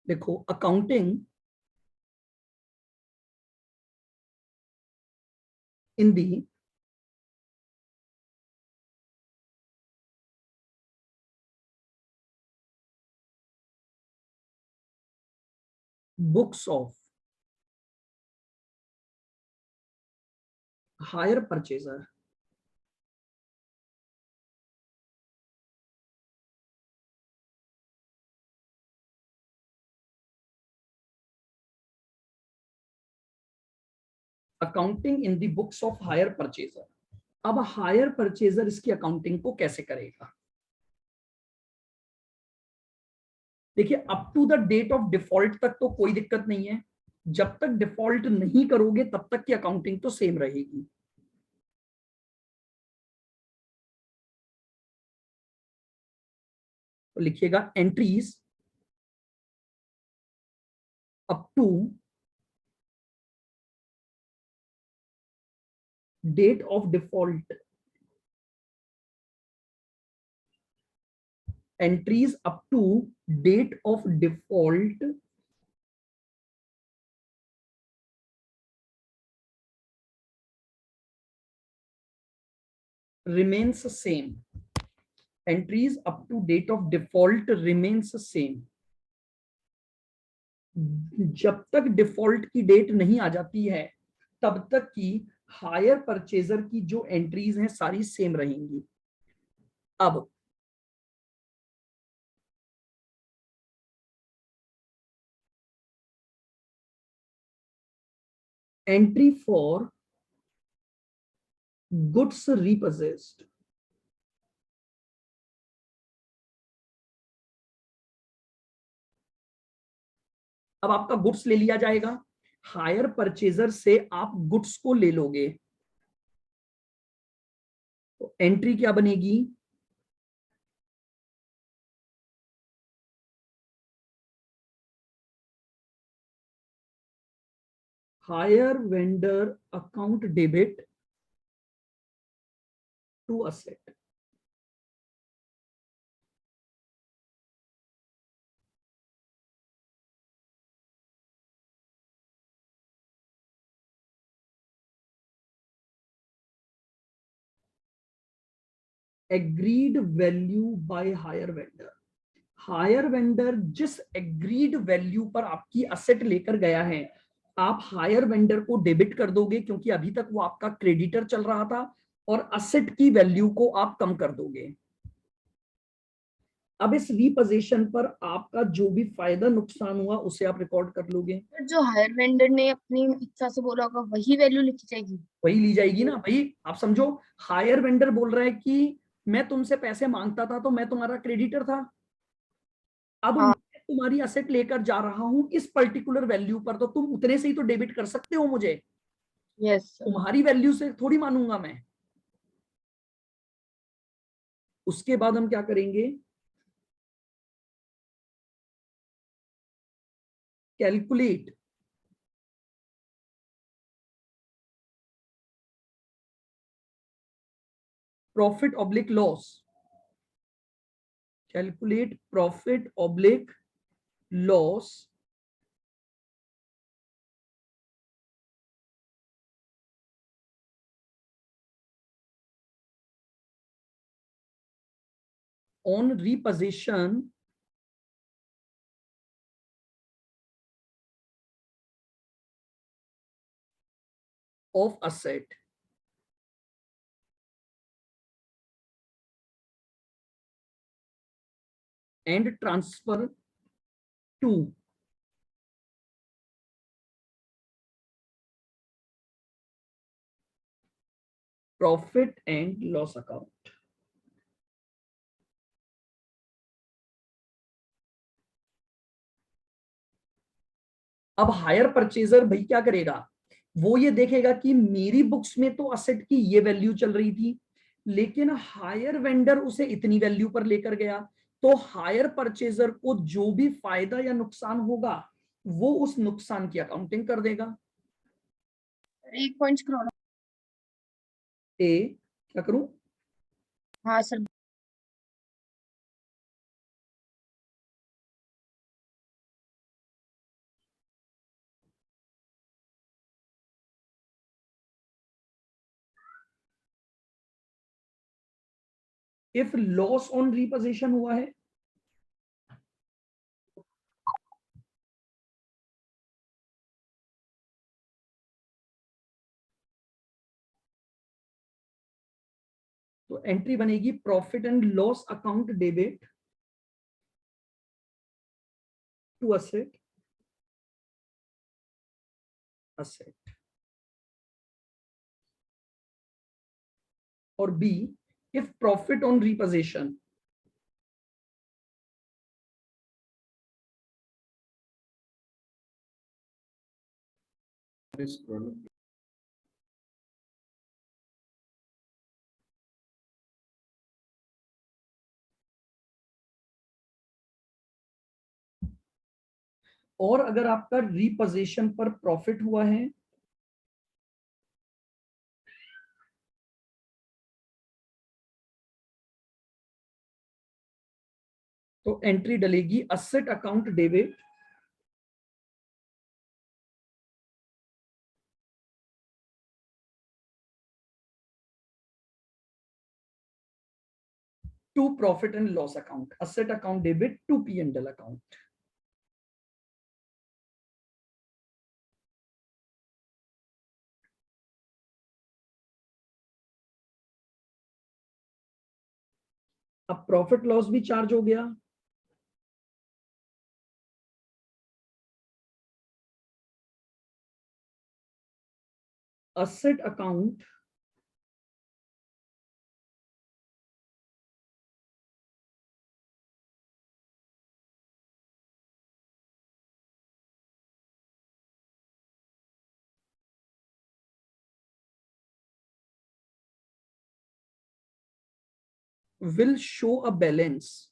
देखो, accounting in the books of hire purchaser accounting in the books of hire purchaser. अब hire purchaser इसकी accounting को कैसे करेगा? देखिए, up to the date of default तक तो कोई दिक्कत नहीं है। जब तक डिफॉल्ट नहीं करोगे तब तक की अकाउंटिंग तो सेम रहेगी। तो लिखिएगा entries up to date of default, entries up to date of default remains same, entries up to date of default remains same। जब तक डिफॉल्ट की डेट नहीं आ जाती है तब तक की हायर परचेजर की जो एंट्रीज हैं सारी सेम रहेंगी। अब एंट्री फॉर गुड्स रिपोजेस्ड, अब आपका गुड्स ले लिया जाएगा। हायर परचेजर से आप गुड्स को ले लोगे तो एंट्री क्या बनेगी? Hire vendor account debit to asset. Agreed value by hire vendor. Hire vendor जिस एग्रीड वैल्यू पर आपकी असेट लेकर गया है, आप हायर वेंडर को डेबिट कर दोगे क्योंकि अभी तक वो आपका क्रेडिटर चल रहा था, और असेट की वैल्यू को आप कम कर दोगे। अब इस रीपोजीशन पर आपका जो भी फायदा नुकसान हुआ उसे आप रिकॉर्ड कर लोगे। जो हायर वेंडर ने अपनी इच्छा से बोला होगा वही वैल्यू लिखी जाएगी। वही ली जाएगी ना भाई। आप समझो, हायर वेंडर बोल रहा है कि मैं तुमसे पैसे मांगता था तो मैं तुम्हारा क्रेडिटर था, अब हाँ। मैं तुम्हारी असेट लेकर जा रहा हूं इस पर्टिकुलर वैल्यू पर, तो तुम उतने से ही तो डेबिट कर सकते हो मुझे। Yes sir. तुम्हारी वैल्यू से थोड़ी मानूंगा मैं। उसके बाद हम क्या करेंगे? Calculate profit oblique loss, calculate profit oblique loss on repossession of asset and transfer to profit and loss account। अब हायर परचेजर भाई क्या करेगा? वो ये देखेगा कि मेरी बुक्स में तो असेट की ये वैल्यू चल रही थी, लेकिन हायर वेंडर उसे इतनी वैल्यू पर लेकर गया, तो हायर परचेजर को जो भी फायदा या नुकसान होगा वो उस नुकसान की अकाउंटिंग कर देगा। एक पॉइंट करवाना। ए क्या करूं? हाँ sir. If loss on reposition हुआ है, तो एंट्री बनेगी profit and loss account debit to asset, asset. और B, if profit on reposition, और अगर आपका रिपोजिशन पर प्रॉफिट हुआ है तो एंट्री डलेगी asset account debit to profit and loss account, asset account debit to P and L account. अब प्रॉफिट लॉस भी चार्ज हो गया, asset account will show a balance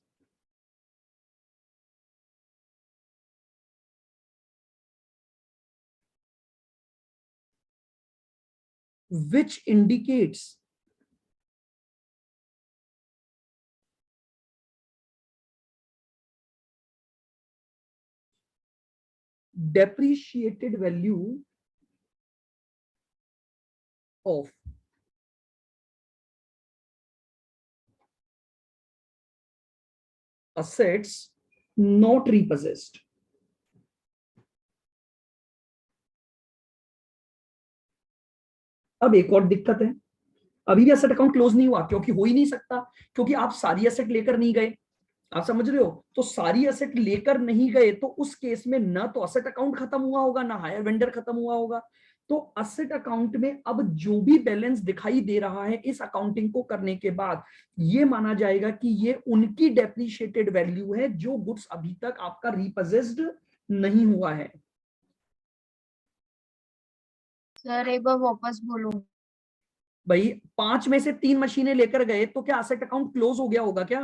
which indicates depreciated value of assets not repossessed। अब एक और दिक्कत है, अभी भी एसेट अकाउंट क्लोज नहीं हुआ, क्योंकि हो ही नहीं सकता, क्योंकि आप सारी एसेट लेकर नहीं गए। आप समझ रहे हो? तो सारी एसेट लेकर नहीं गए तो उस केस में ना तो एसेट अकाउंट खत्म हुआ होगा, ना हायर वेंडर खत्म हुआ होगा। तो एसेट अकाउंट में अब जो भी बैलेंस दिखाई दे रहा है इस अकाउंटिंग को करने के बाद, ये माना जाएगा कि ये उनकी डेप्रिशिएटेड वैल्यू है जो गुड्स अभी तक आपका रिपोजेस्ड नहीं हुआ है। सर एक बार वापस बोलो। भाई 5 में से 3 मशीनें लेकर गए तो क्या एसेट अकाउंट क्लोज हो गया होगा क्या?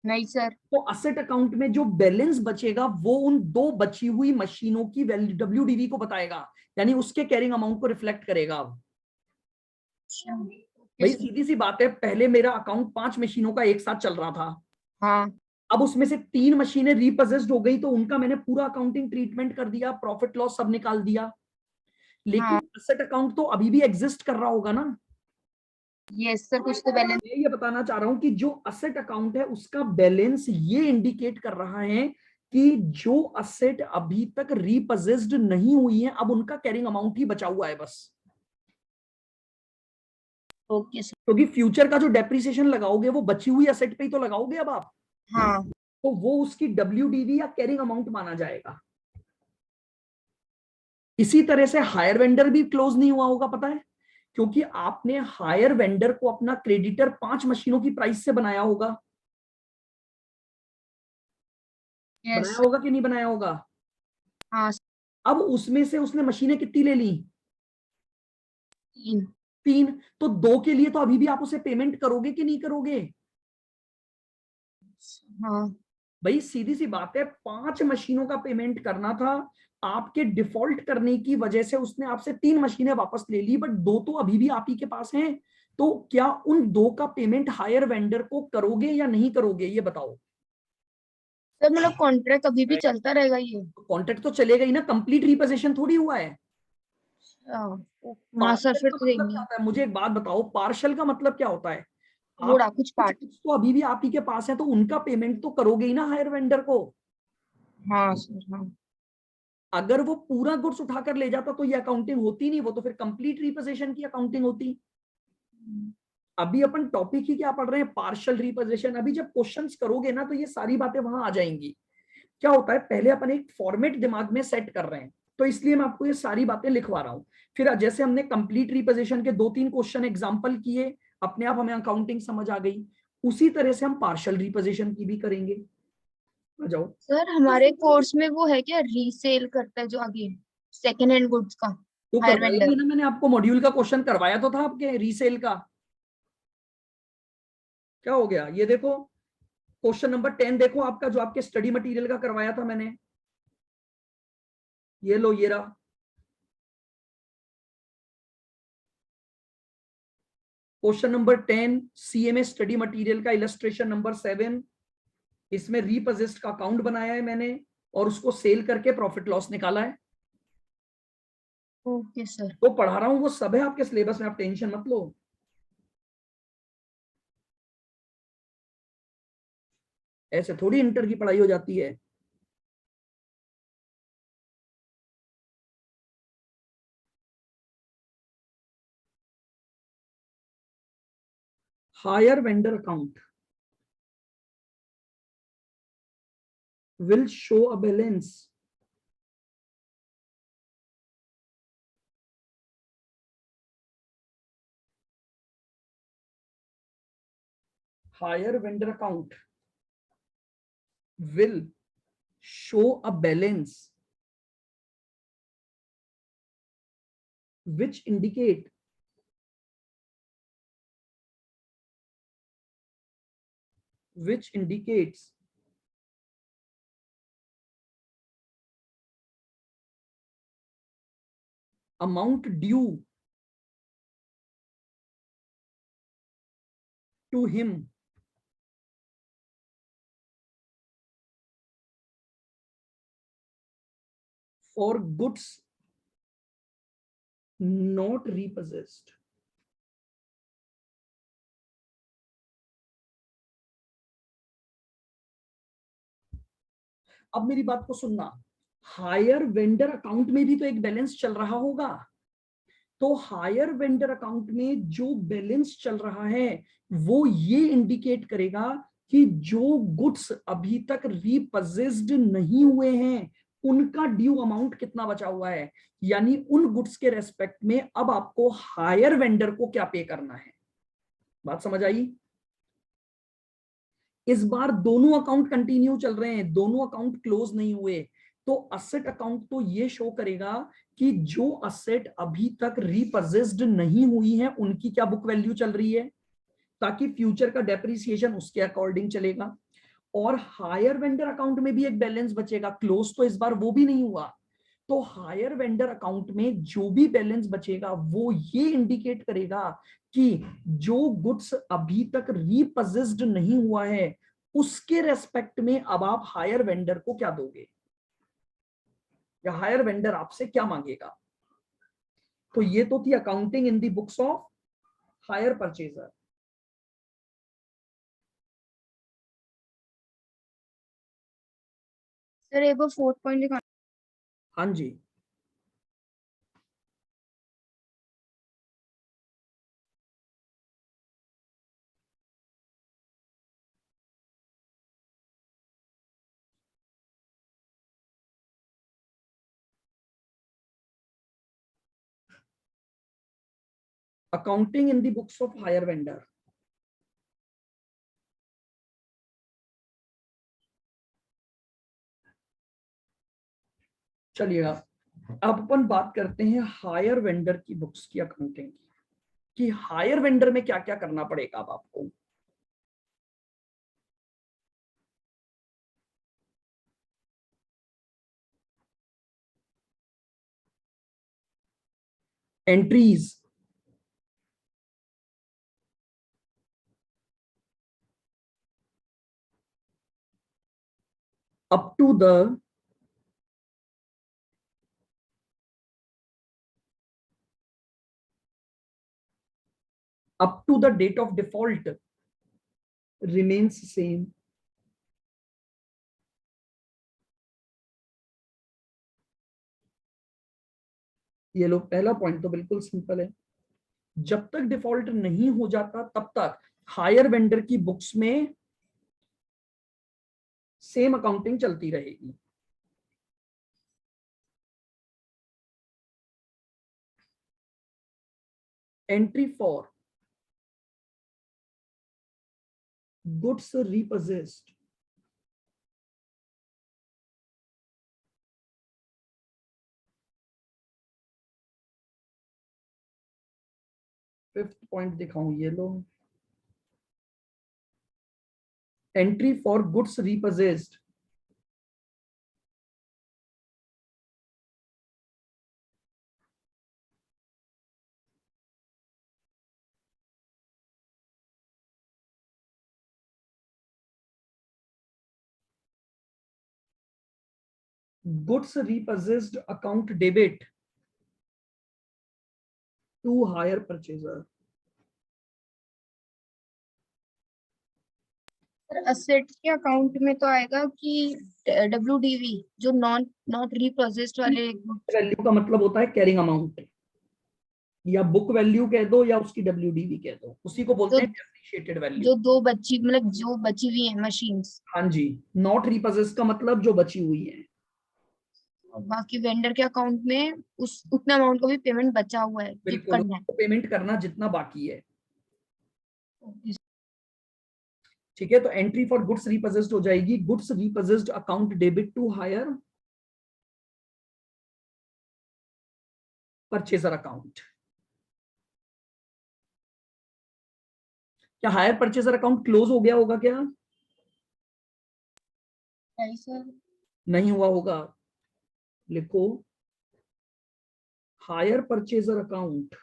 नहीं सर। तो एसेट अकाउंट में जो बैलेंस बचेगा वो उन 2 बची हुई मशीनों की वैल्यू WDV को बताएगा, यानी उसके कैरिंग अमाउंट को रिफ्लेक्ट करेगा। भाई सीधी सी बात है, पहले मेरा अकाउंट 5 मशीनों का एक साथ चल रहा था। हाँ। अब उसमें से 3 मशीनें रिपोजेस्ड हो गई तो उनका मैंने पूरा अकाउंटिंग ट्रीटमेंट कर दिया, प्रॉफिट लॉस सब निकाल दिया, लेकिन हाँ। एसेट अकाउंट तो अभी भी एग्जिस्ट कर रहा होगा ना। यस सर, कुछ तो बैलेंस। मैं ये बताना चाह रहा हूं कि जो असेट अकाउंट है उसका बैलेंस ये इंडिकेट कर रहा है कि जो असेट अभी तक रिपोजेस्ड नहीं हुई है अब उनका कैरिंग अमाउंट ही बचा हुआ है बस। Okay sir. क्योंकि फ्यूचर का जो डेप्रिसिएशन लगाओगे वो बची हुई असेट पे ही तो लगाओगे अब आप, हाँ। तो वो उसकी WDV या कैरिंग अमाउंट माना जाएगा। इसी तरह से हायर वेंडर भी क्लोज नहीं हुआ होगा, पता है, क्योंकि आपने हायर वेंडर को अपना क्रेडिटर 5 मशीनों की प्राइस से बनाया होगा। बनाया यस। होगा कि नहीं बनाया होगा? हाँ। अब उसमें से उसने मशीनें कितनी ले ली? 3। 3। तो 2 के लिए तो अभी भी आप उसे पेमेंट करोगे कि नहीं करोगे? हाँ। भाई सीधी सी बात है, 5 मशीनों का पेमेंट करना था, आपके डिफॉल्ट करने की वजह से उसने आपसे 3 मशीनें वापस ले ली, बट 2 तो अभी भी आप ही के पास हैं। तो क्या उन 2 का पेमेंट हायर वेंडर को करोगे या नहीं करोगे, ये बताओ। सर मतलब कॉन्ट्रैक्ट अभी भी चलता रहेगा ये? कॉन्ट्रैक्ट तो चलेगा ही ना, कंप्लीट रिपोजिशन थोड़ी हुआ है। हाँ। हाँ सर, पार्शल फिर का तो मतलब क्या देंगे। होता है, मुझे एक बात बताओ, पार्शल का मतलब क्या होता है? आप थोड़ा कुछ पार्ट। कुछ तो अभी भी आप ही के पास है, तो उनका पेमेंट तो करोगे ही ना हायर वेंडर को। हाँ सर, हाँ। अगर वो पूरा गुड्स उठाकर ले जाता तो ये अकाउंटिंग होती नहीं, वो तो फिर कंप्लीट रिपोजिशन की अकाउंटिंग होती। अभी अपन टॉपिक ही क्या पढ़ रहे हैं, पार्शियल रिपोजिशन। अभी जब क्वेश्चंस करोगे ना तो ये सारी बातें वहां आ जाएंगी। क्या होता है, पहले अपन एक फॉर्मेट दिमाग में सेट कर रहे हैं, तो इसलिए मैं आपको ये सारी बातें लिखवा रहा हूं। फिर जैसे हमने कंप्लीट रिपोजिशन के 2-3 क्वेश्चन एग्जांपल किए, अपने आप हमें अकाउंटिंग समझ आ गई। उसी तरह से हम पार्शियल रिपोजिशन की भी करेंगे। आ जाओ। सर हमारे कोर्स में वो है क्या, रीसेल करता है जो आगे, सेकेंड हैंड गुड्स का, तो हायर करवाया ही वेंडर? ना, मैंने आपको मॉड्यूल का क्वेश्चन करवाया तो था आपके रीसेल का। क्या हो गया, ये देखो क्वेश्चन नंबर 10 देखो आपका, जो आपके स्टडी मटेरियल का करवाया था मैंने। ये लो, ये रहा question number 10, CMA study material का इलस्ट्रेशन नंबर 7। इसमें रीपोजेस्ड का अकाउंट बनाया है मैंने, और उसको सेल करके प्रॉफिट लॉस निकाला है। Okay sir. तो पढ़ा रहा हूं वो सब है आपके सिलेबस में, आप टेंशन मत लो। ऐसे थोड़ी इंटर की पढ़ाई हो जाती है। Higher vendor account will show a balance higher vendor account will show a balance which indicate which indicates amount due to him for goods not repossessed. अब मेरी बात को सुनना, हायर वेंडर अकाउंट में भी तो एक बैलेंस चल रहा होगा। तो हायर वेंडर अकाउंट में जो बैलेंस चल रहा है वो ये इंडिकेट करेगा कि जो गुड्स अभी तक रीपोजेस्ड नहीं हुए हैं उनका ड्यू अमाउंट कितना बचा हुआ है। यानी उन गुड्स के रेस्पेक्ट में अब आपको हायर वेंडर को क्या पे करना है। बात समझ आई। इस बार दोनों अकाउंट कंटिन्यू चल रहे हैं, दोनों अकाउंट क्लोज नहीं हुए। तो असेट अकाउंट तो ये शो करेगा कि जो असेट अभी तक रीपोजेस्ड नहीं हुई है उनकी क्या बुक वैल्यू चल रही है, ताकि फ्यूचर का डेप्रिसिएशन उसके अकॉर्डिंग चलेगा। और हायर वेंडर अकाउंट में भी एक बैलेंस बचेगा, क्लोज तो इस बार वो भी नहीं हुआ। तो हायर वेंडर अकाउंट में जो भी बैलेंस बचेगा वो ये इंडिकेट करेगा कि जो गुड्स अभी तक रीपोजेस्ड नहीं हुआ है उसके रेस्पेक्ट में अब आप हायर वेंडर को क्या दोगे, या हायर वेंडर आपसे क्या मांगेगा। तो ये तो थी accounting in the books of hire purchaser. Sir एक बार फोर्थ पॉइंट लिखा। हाँ जी, accounting in the books of hire vendor. चलिएगा, अब अपन बात करते हैं हायर वेंडर की बुक्स की अकाउंटिंग की, कि हायर वेंडर में क्या क्या करना पड़ेगा अब आपको। Entries up to the up to the date of default remains same. ये लो, पहला पॉइंट तो बिल्कुल सिंपल है। जब तक डिफॉल्ट नहीं हो जाता तब तक हायर वेंडर की बुक्स में सेम अकाउंटिंग चलती रहेगी। Entry for goods repossessed, fifth point दिखाऊं, ये लो। Entry for goods repossessed, goods repossessed account debit to hire purchaser. Asset के अकाउंट में तो आएगा कि WDV, जो नॉट रीप्रोसेस्ड वाले goods। वैल्यू का मतलब होता है कैरिंग अमाउंट, या बुक वैल्यू कह दो या उसकी WDV कह दो, उसी को बोलते जो हैं डेप्रिशिएटेड वैल्यू। जो दो बची, मतलब जो बची हुई है मशीन्स, हाँ जी, नॉट रिपोजेस का मतलब जो बची हुई है। और बाकी वेंडर के अकाउंट में उस उतने अमाउंट का भी पेमेंट बचा हुआ है कि बिल्कुल, करना है। उसको पेमेंट करना जितना बाकी है। Okay। ठीक है, तो एंट्री फॉर गुड्स रिपोजेस्ड हो जाएगी goods repossessed account debit to hire purchaser account. क्या हायर परचेजर अकाउंट क्लोज हो गया होगा क्या? सर नहीं हुआ होगा। लिखो, hire purchaser account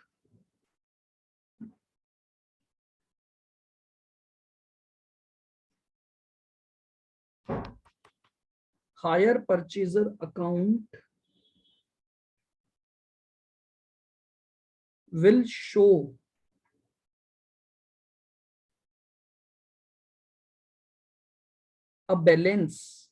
hire purchaser account will show a balance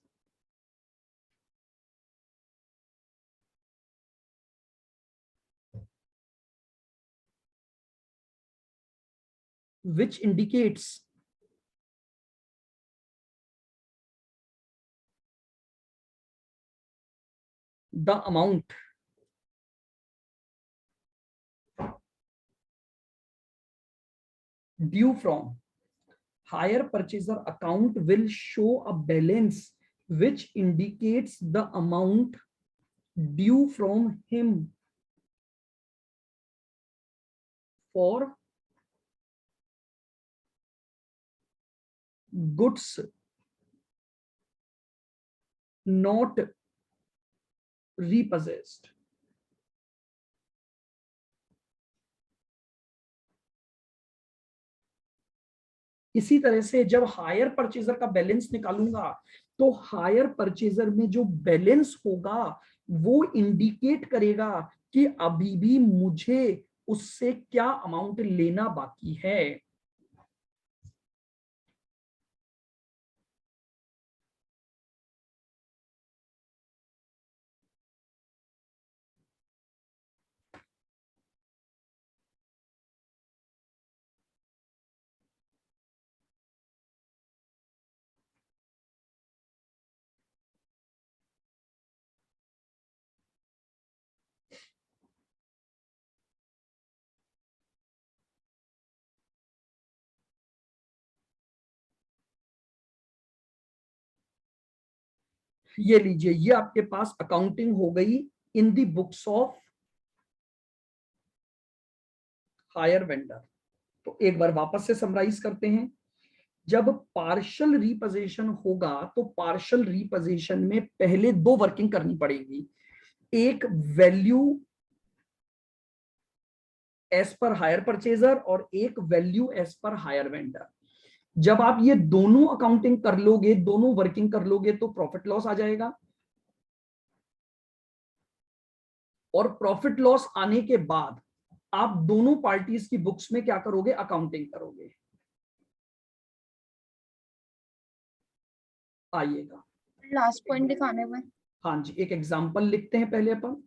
which indicates the amount due from hire purchaser account will show a balance which indicates the amount due from him for goods not repossessed। इसी तरह से जब higher purchaser का balance निकालूंगा तो higher purchaser में जो balance होगा वो इंडिकेट करेगा कि अभी भी मुझे उससे क्या अमाउंट लेना बाकी है। ये लीजिए, ये आपके पास अकाउंटिंग हो गई इन the books of hire vendor. तो एक बार वापस से समराइज करते हैं। जब पार्शियल रिपोजिशन होगा तो पार्शियल रिपोजिशन में पहले दो वर्किंग करनी पड़ेगी, एक वैल्यू एज पर हायर परचेजर और एक वैल्यू एज पर हायर वेंडर। जब आप ये दोनों अकाउंटिंग कर लोगे, दोनों वर्किंग कर लोगे तो प्रॉफिट लॉस आ जाएगा, और प्रॉफिट लॉस आने के बाद आप दोनों पार्टीज की बुक्स में क्या करोगे? अकाउंटिंग करोगे। आइएगा। लास्ट पॉइंट दिखाने में। हाँ जी, एक एग्जाम्पल लिखते हैं पहले अपन।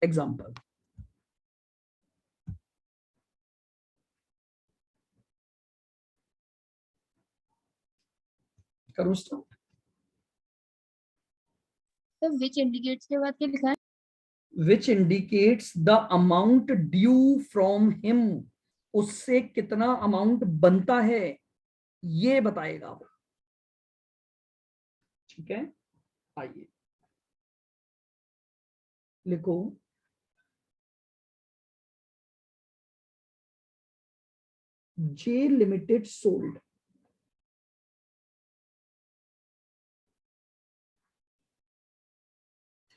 एग्जाम्पल, करूँ स्टार्ट? तो विच इंडिकेट्स के बाद क्या लिखा है? Which indicates the amount due from him, उससे कितना अमाउंट बनता है ये बताएगा वो। ठीक है, आइए लिखो, जे limited sold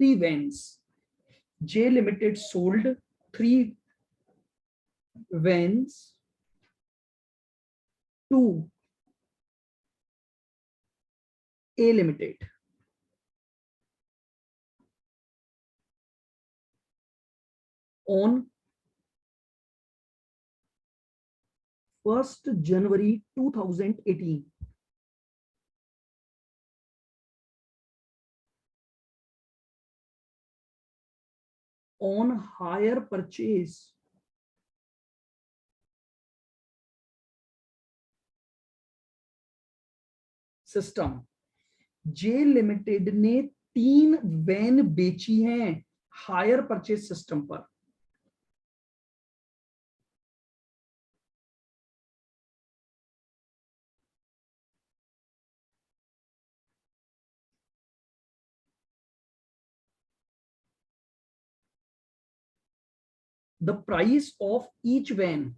3 vans. J Limited sold 3 vans to A Limited on 1st January 2018. On hire purchase system, J Limited ने 3 वैन बेची हैं हायर परचेज सिस्टम पर। The price of each van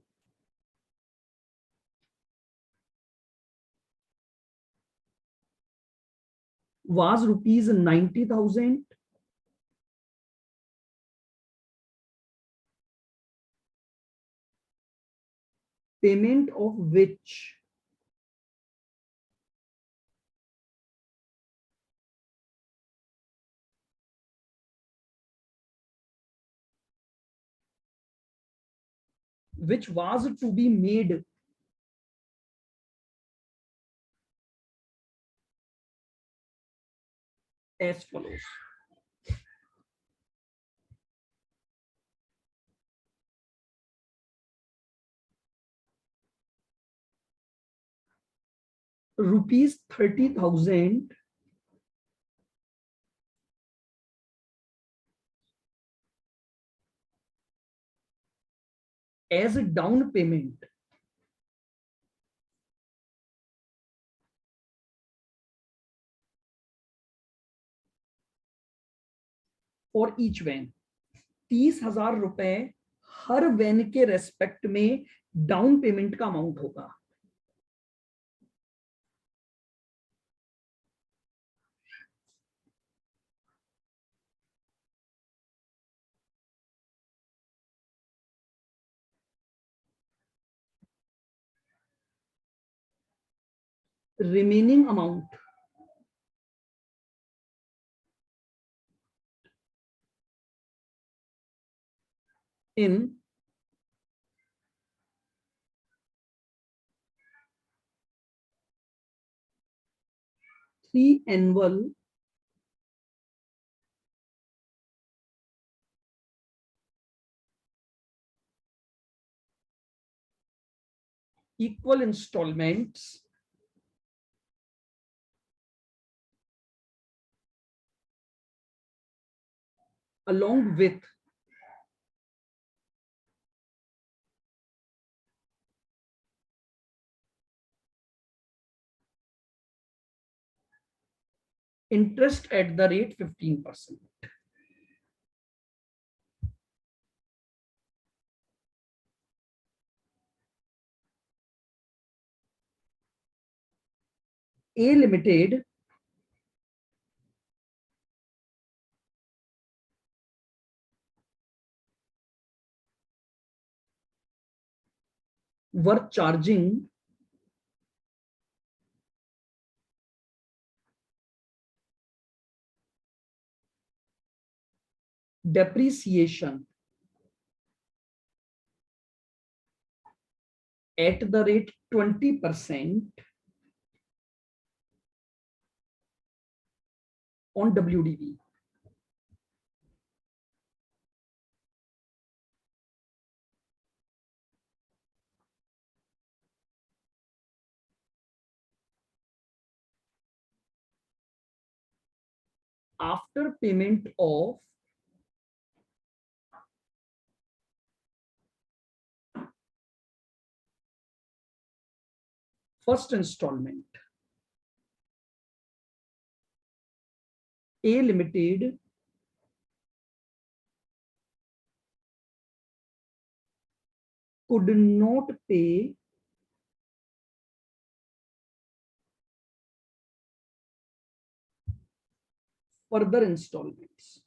was rupees 90,000. Payment of which was to be made as follows. Rupees 30,000 as a down payment for each van. 30,000 रुपए हर van के respect में down payment का amount होगा। Remaining amount in 3 annual equal installments along with interest at the rate 15%. A Limited were charging depreciation at the rate 20% on WDV. After payment of first installment, A Limited could not pay further installments.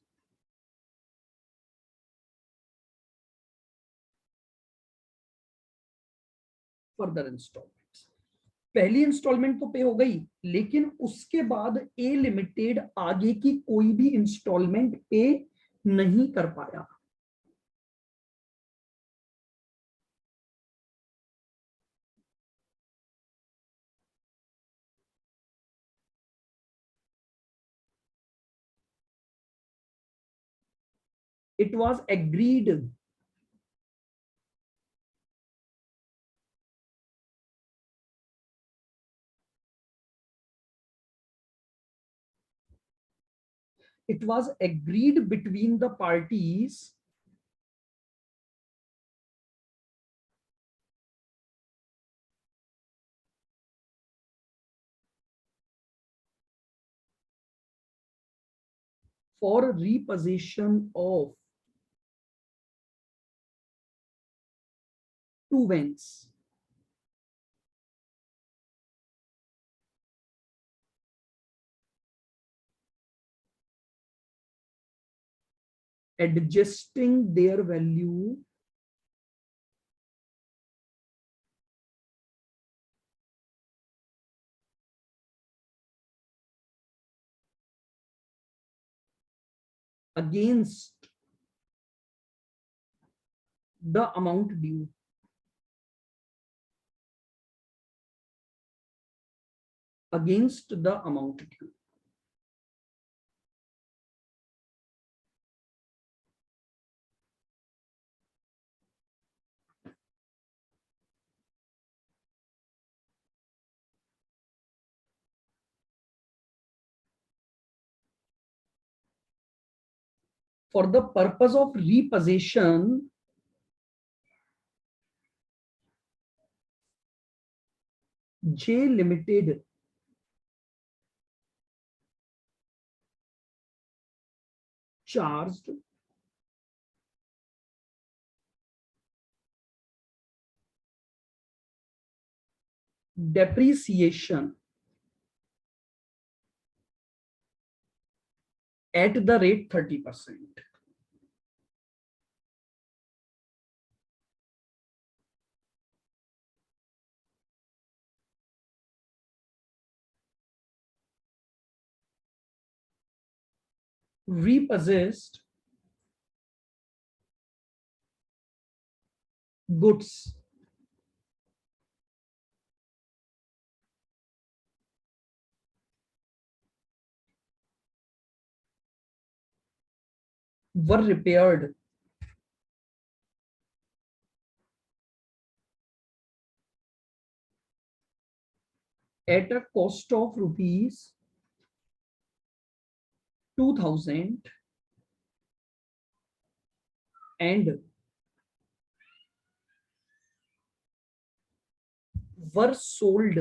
Further instalments, पहली instalment तो pay हो गई, लेकिन उसके बाद ए limited आगे की कोई भी इंस्टॉलमेंट पे नहीं कर पाया. It was agreed between the parties for repossession of two vans. Adjusting their value against the amount due. Against the amount due. For the purpose of repossession, J Limited charged depreciation at the rate 30%. Repossessed goods were repaired at a cost of rupees 2,000 and were sold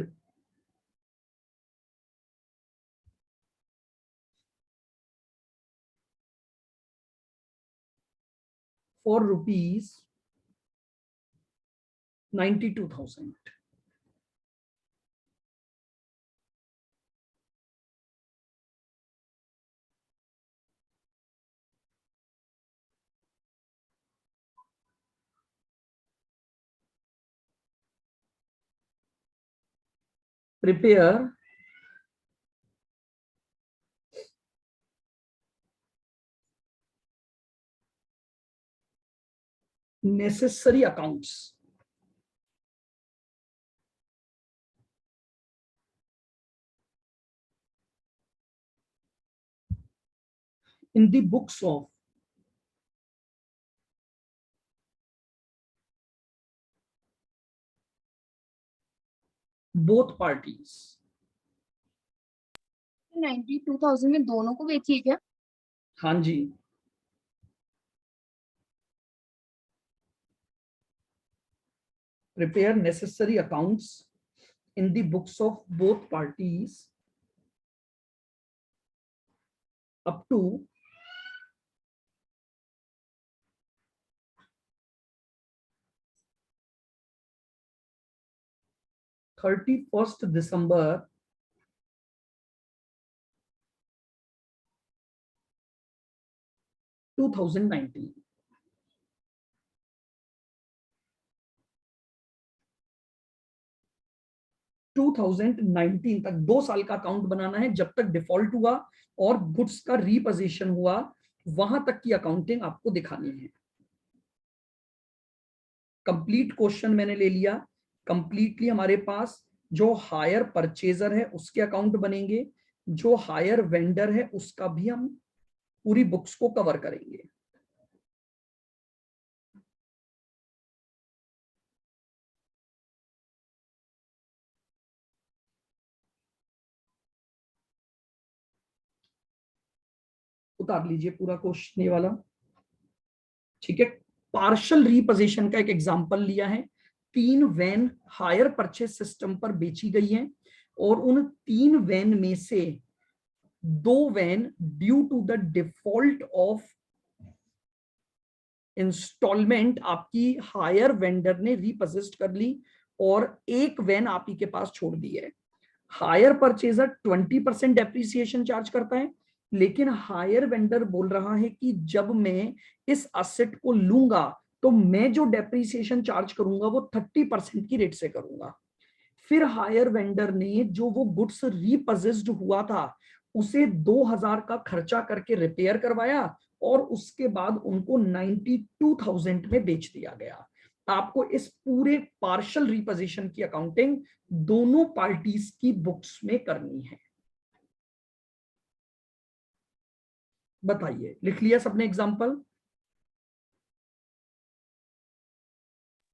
for rupees 92,000. Prepare necessary accounts, in the books of both parties। 92,000 में दोनों को बेची है क्या? हाँ जी, prepare necessary accounts in the books of both parties up to 31st December 2019। 2019 तक 2 साल का अकाउंट बनाना है, जब तक डिफॉल्ट हुआ और गुड्स का रीपोजीशन हुआ वहां तक की अकाउंटिंग आपको दिखानी है। कंप्लीट क्वेश्चन मैंने ले लिया। कंप्लीटली हमारे पास जो हायर परचेजर है उसके अकाउंट बनेंगे, जो हायर वेंडर है उसका भी हम पूरी बुक्स को कवर करेंगे। उतार लीजिए पूरा क्वेश्चन ये वाला, ठीक है। पार्शियल रीपोजीशन का एक एग्जांपल लिया है। 3 वैन हायर परचेज सिस्टम पर बेची गई हैं और उन 3 वैन में से 2 van due to the default of instalment आपकी हायर वेंडर ने रीपोजेस्ट कर ली और एक वैन आप ही के पास छोड़ दी है। हायर परचेजर 20% डेप्रिसिएशन चार्ज करता है, लेकिन हायर वेंडर बोल रहा है कि जब मैं इस असेट को लूंगा तो मैं जो डेप्रिसिएशन चार्ज करूंगा वो 30% की रेट से करूंगा। फिर हायर वेंडर ने जो वो गुड्स रीपोजेस्ड हुआ था उसे 2000 का खर्चा करके रिपेयर करवाया और उसके बाद उनको 92,000 में बेच दिया गया। आपको इस पूरे पार्शियल रीपोजीशन की अकाउंटिंग दोनों पार्टीज की बुक्स में करनी है। बताइए, लिख लिया सबने एग्जांपल?